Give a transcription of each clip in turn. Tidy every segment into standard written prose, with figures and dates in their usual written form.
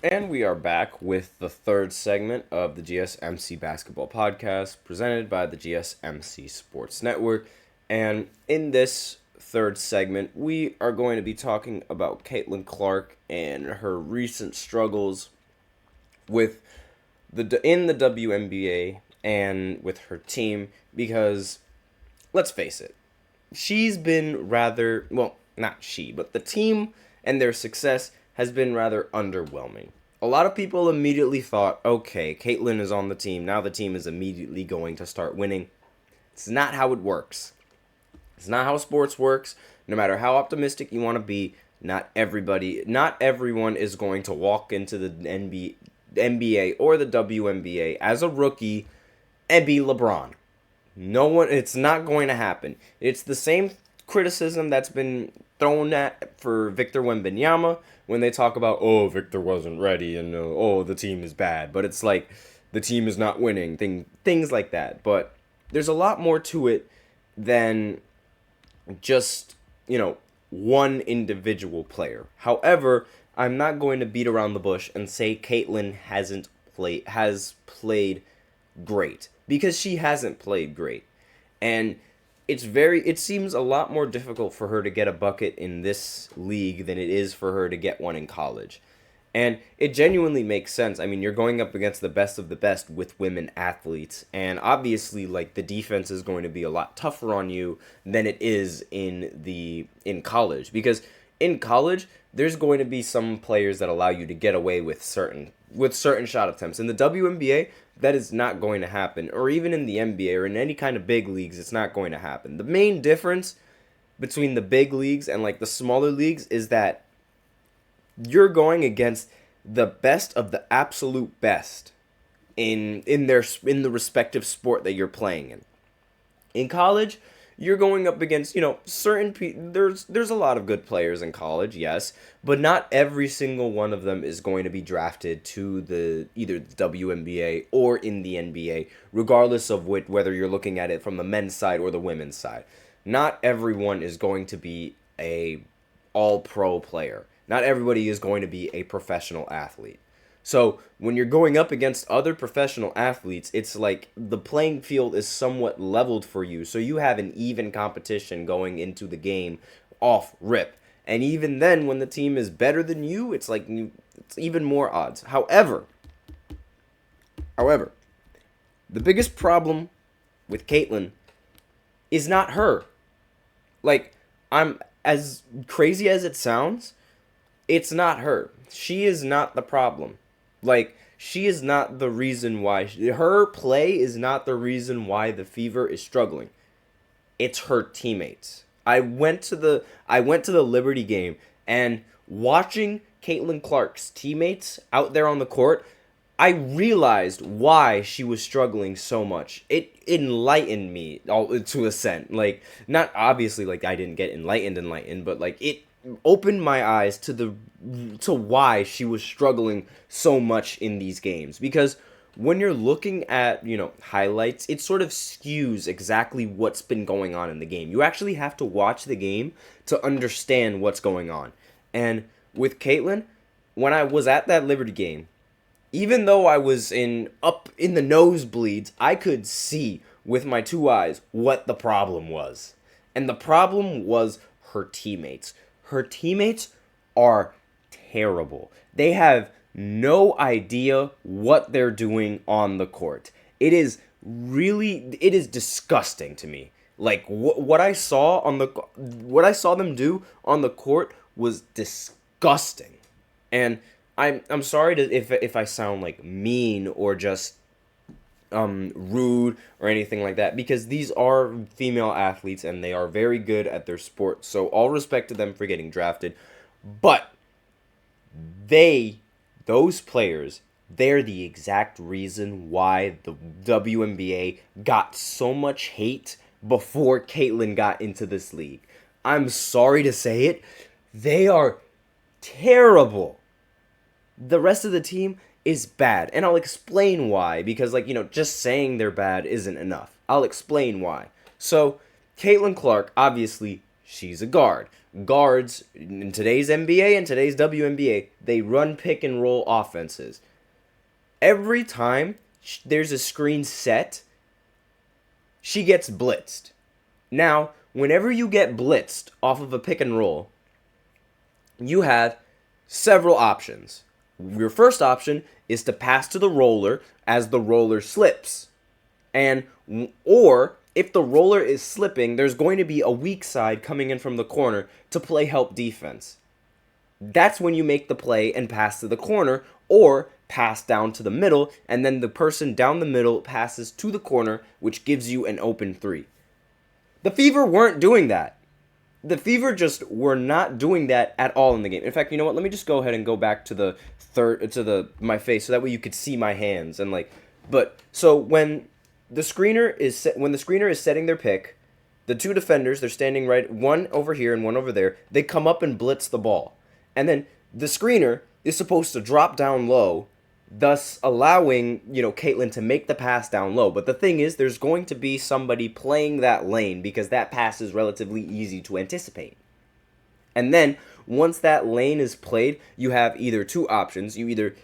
And we are back with the third segment of the GSMC Basketball Podcast presented by the GSMC Sports Network. And in this third segment, we are going to be talking about Caitlin Clark and her recent struggles with in the WNBA and with her team because let's face it, she's been rather, well, not she, but the team and their success has been rather underwhelming. A lot of people immediately thought, okay, Caitlyn is on the team. Now the team is immediately going to start winning. It's not how it works. It's not how sports works. No matter how optimistic you want to be, not everyone is going to walk into the NBA or the WNBA as a rookie and be LeBron. No one, it's not going to happen. It's the same criticism that's been thrown at for Victor Wembanyama when they talk about, oh, Victor wasn't ready and oh, the team is bad. But it's like the team is not winning, things like that. But there's a lot more to it than just, one individual player. However, I'm not going to beat around the bush and say Caitlyn has played great because she hasn't played great. And it seems a lot more difficult for her to get a bucket in this league than it is for her to get one in college. And it genuinely makes sense. I mean, you're going up against the best of the best with women athletes, and obviously like the defense is going to be a lot tougher on you than it is in college because in college there's going to be some players that allow you to get away with certain shot attempts. In the WNBA, that is not going to happen, or even in the NBA or in any kind of big leagues, it's not going to happen. The main difference between the big leagues and like the smaller leagues is that you're going against the best of the absolute best in the respective sport that you're playing in. In college, you're going up against, there's a lot of good players in college, yes, but not every single one of them is going to be drafted to either the WNBA or in the NBA, regardless of whether you're looking at it from the men's side or the women's side. Not everyone is going to be a all-pro player. Not everybody is going to be a professional athlete. So when you're going up against other professional athletes, it's like the playing field is somewhat leveled for you. So you have an even competition going into the game off rip. And even then, when the team is better than you, it's it's even more odds. However, the biggest problem with Caitlyn is not her. Like, I'm as crazy as it sounds, it's not her. She is not the problem. Like, she is not the reason why. Her play is not the reason why the Fever is struggling. It's her teammates. I went to the Liberty game, and watching Caitlin Clark's teammates out there on the court, I realized why she was struggling so much. It enlightened me all to a sense. Like, not obviously like I didn't get enlightened, but like it opened my eyes to why she was struggling so much in these games. Because when you're looking at, highlights, it sort of skews exactly what's been going on in the game. You actually have to watch the game to understand what's going on. And with Caitlyn, when I was at that Liberty game, even though I was up in the nosebleeds, I could see with my two eyes what the problem was. And the problem was her teammates. Her teammates are terrible. They have no idea what they're doing on the court. It is disgusting to me. Like what I saw them do on the court was disgusting. And I'm sorry if I sound like mean or just rude or anything like that, because these are female athletes and they are very good at their sport. So all respect to them for getting drafted, but those players, they're the exact reason why the WNBA got so much hate before Caitlyn got into this league. I'm sorry to say it, they are terrible. The rest of the team is bad, and I'll explain why, because just saying they're bad isn't enough. I'll explain why. So Caitlin Clark, obviously, she's a guard. Guards in today's NBA and today's WNBA, they run pick and roll offenses. Every time there's a screen set, she gets blitzed. Now, whenever you get blitzed off of a pick and roll, you have several options. Your first option is to pass to the roller as the roller slips. Or if the roller is slipping, there's going to be a weak side coming in from the corner to play help defense. That's when you make the play and pass to the corner or pass down to the middle, and then the person down the middle passes to the corner, which gives you an open three. The Fever weren't doing that. The Fever just were not doing that at all in the game. In fact, you know what? Let me just go ahead and go back to my face so that way you could see my hands so when the screener is setting their pick, the two defenders, they're standing right, one over here and one over there. They come up and blitz the ball. And then the screener is supposed to drop down low, thus allowing, Caitlin to make the pass down low. But the thing is, there's going to be somebody playing that lane because that pass is relatively easy to anticipate. And then, once that lane is played, you have either two options. You either,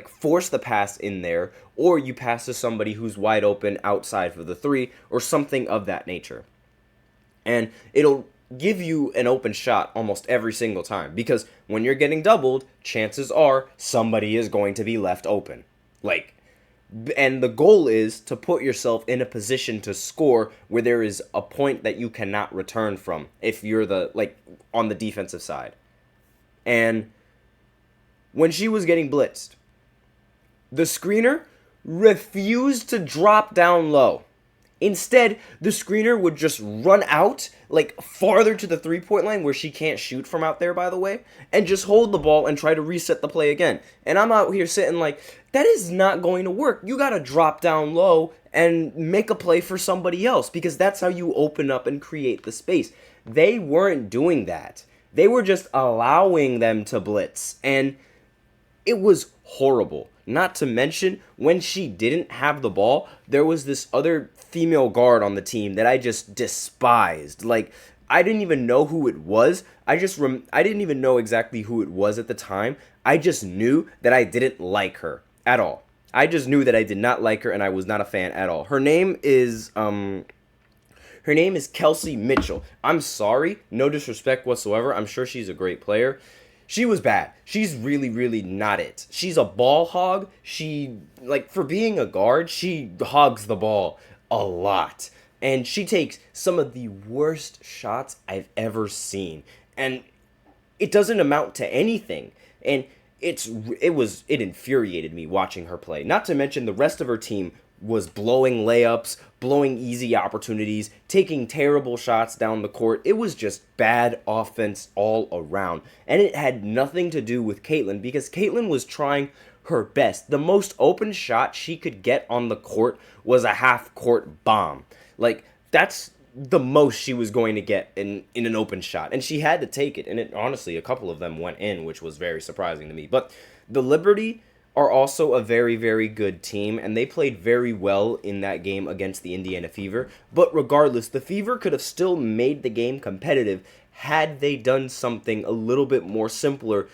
force the pass in there, or you pass to somebody who's wide open outside for the three, or something of that nature. And it'll give you an open shot almost every single time, because when you're getting doubled, chances are somebody is going to be left open. And the goal is to put yourself in a position to score where there is a point that you cannot return from if you're on the defensive side. And when she was getting blitzed, the screener refused to drop down low. Instead, the screener would just run out, farther to the three-point line where she can't shoot from out there, by the way, and just hold the ball and try to reset the play again. And I'm out here sitting that is not going to work. You got to drop down low and make a play for somebody else, because that's how you open up and create the space. They weren't doing that. They were just allowing them to blitz, and it was horrible. Not to mention, when she didn't have the ball, there was this other female guard on the team that I just despised. I didn't even know who it was. I didn't even know exactly who it was at the time. I just knew that I didn't like her at all. I just knew that I did not like her, and I was not a fan at all. Her name is Kelsey Mitchell. I'm sorry, no disrespect whatsoever. I'm sure she's a great player. She was bad. She's really, really not it. She's a ball hog. She, for being a guard, she hogs the ball a lot. And she takes some of the worst shots I've ever seen. And it doesn't amount to anything. And it infuriated me watching her play. Not to mention the rest of her team was blowing layups, blowing easy opportunities, taking terrible shots down the court. It was just bad offense all around. And it had nothing to do with Caitlin, because Caitlin was trying her best. The most open shot she could get on the court was a half-court bomb. That's the most she was going to get in an open shot. And she had to take it. And honestly, a couple of them went in, which was very surprising to me. But the Liberty are also a very, very good team, and they played very well in that game against the Indiana Fever. But regardless, the Fever could have still made the game competitive had they done something a little bit more simpler,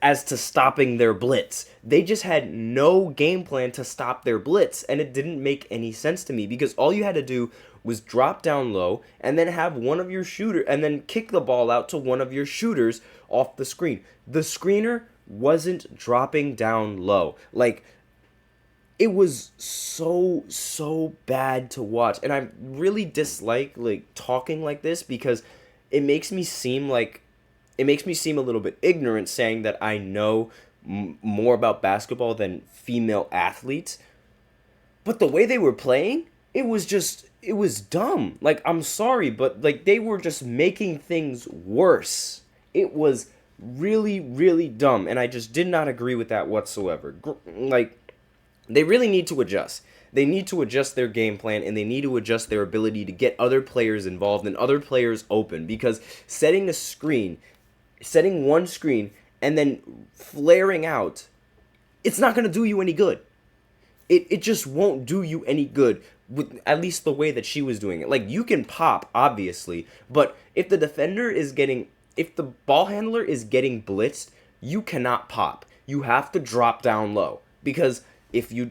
as to stopping their blitz. They just had no game plan to stop their blitz, and it didn't make any sense to me, because all you had to do was drop down low and then have one of your shooters, and then kick the ball out to one of your shooters off the screen. The screener wasn't dropping down low. It was so bad to watch. And I really dislike talking like this, because it makes me seem a little bit ignorant, saying that I know more about basketball than female athletes. But the way they were playing, it was dumb. I'm sorry, but they were just making things worse. It was really, really dumb, and I just did not agree with that whatsoever. They really need to adjust. They need to adjust their game plan, and they need to adjust their ability to get other players involved and other players open, because setting one screen and then flaring out, it's not going to do you any good. it just won't do you any good, with at least the way that she was doing it. Like, you can pop, obviously, but if the ball handler is getting blitzed, you cannot pop. You have to drop down low, because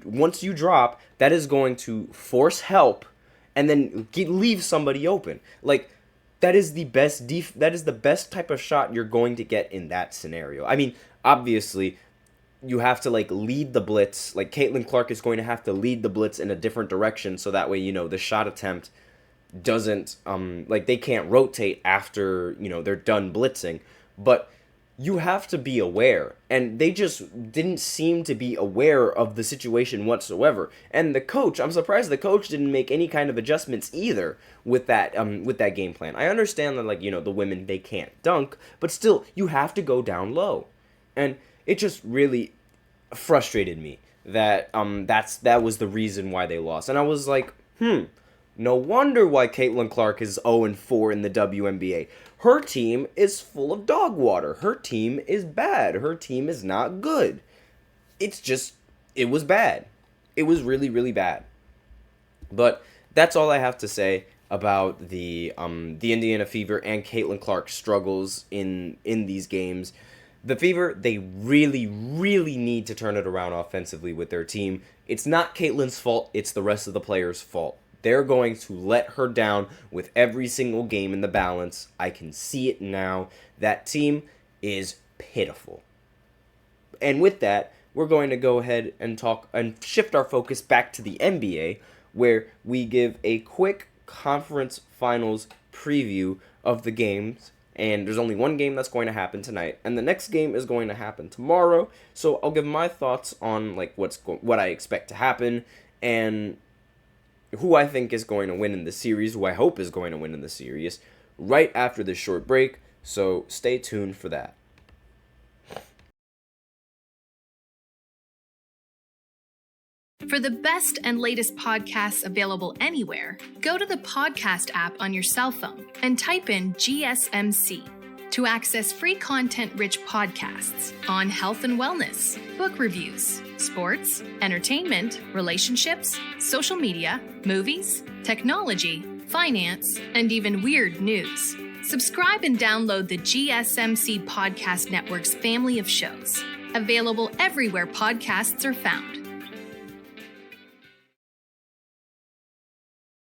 once you drop, that is going to force help and then leave somebody open. Like, that is the best type of shot you're going to get in that scenario. I mean, obviously, you have to, like, lead the blitz. Like, Caitlin Clark is going to have to lead the blitz in a different direction, so that way, the shot attempt doesn't, they can't rotate after, they're done blitzing. But you have to be aware, and they just didn't seem to be aware of the situation whatsoever. And I'm surprised the coach didn't make any kind of adjustments either with that game plan. I understand that, the women, they can't dunk, but still, you have to go down low. And it just really frustrated me that that was the reason why they lost. And I was like, no wonder why Caitlin Clark is 0-4 in the WNBA. Her team is full of dog water. Her team is bad. Her team is not good. It was bad. It was really, really bad. But that's all I have to say about the Indiana Fever and Caitlin Clark's struggles in these games. The Fever, they really, really need to turn it around offensively with their team. It's not Caitlin's fault. It's the rest of the players' fault. They're going to let her down with every single game in the balance. I can see it now. That team is pitiful. And with that, we're going to go ahead and talk and shift our focus back to the NBA, where we give a quick conference finals preview of the games. And there's only one game that's going to happen tonight, and the next game is going to happen tomorrow. So I'll give my thoughts on what I expect to happen, and who I think is going to win in the series, who I hope is going to win in the series, right after this short break. So stay tuned for that. For the best and latest podcasts available anywhere, go to the podcast app on your cell phone and type in GSMC to access free content-rich podcasts on health and wellness, book reviews, sports, entertainment, relationships, social media, movies, technology, finance, and even weird news. Subscribe and download the GSMC Podcast Network's family of shows, available everywhere podcasts are found.